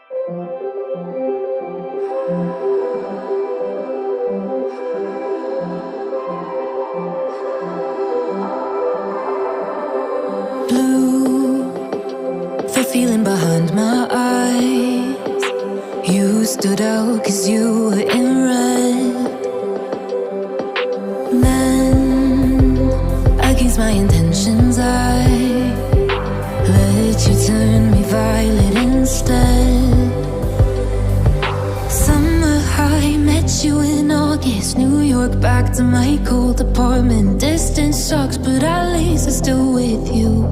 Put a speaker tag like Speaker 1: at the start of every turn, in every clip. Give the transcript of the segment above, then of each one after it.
Speaker 1: Blue, the feeling behind my eyes. You stood out 'cause you were in red. Then, against my intentions, I let you turn me violet instead. Summer high, met you in August. New York, back to my cold apartment. Distance sucks, but at least I'm still with you.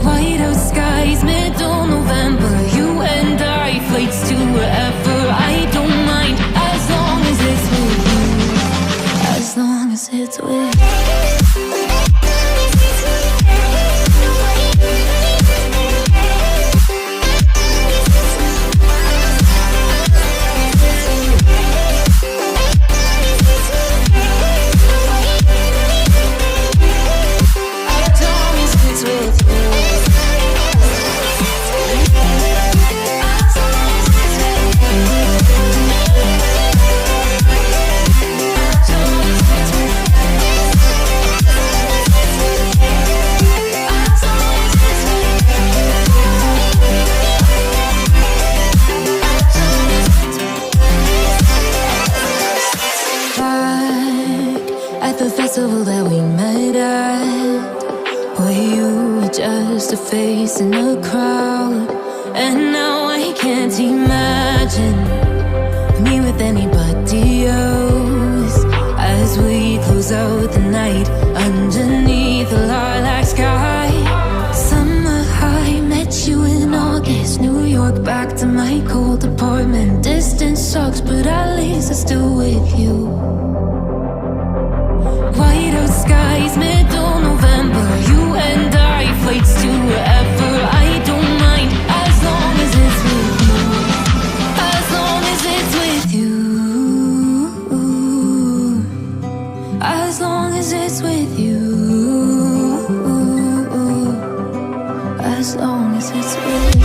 Speaker 1: Whiteout skies, middle November. You and I, flights to wherever. I don't mind, as long as it's with you. As long as it's with you. That we met at, where you were just a face in a crowd. And now I can't imagine me with anybody else. As we close out the night underneath the lilac sky. Summer high, met you in August. New York, back to my cold apartment. Distance sucks, but at least I'm still with you. Whiteout skies, middle November. You and I, flights to wherever. I don't mind, as long as it's with you. As long as it's with you. As long as it's with you. As long as it's with you.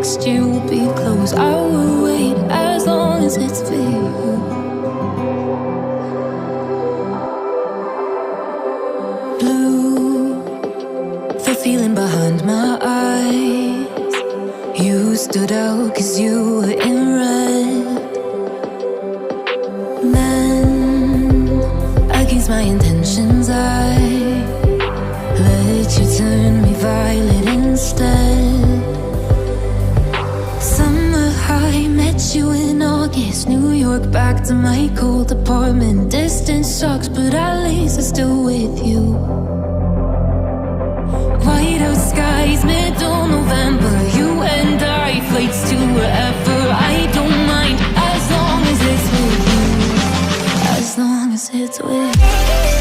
Speaker 1: Next year will be close. I will wait as long as it's for you. Blue, the feeling behind my eyes. You stood out 'cause you were in red. Then, against my intentions, I let you turn me violet instead. I met you in August. New York, back to my cold apartment. Distance sucks, but at least I'm still with you. Whiteout skies, middle November. You and I, flights to wherever. I don't mind, as long as it's with you. As long as it's with you.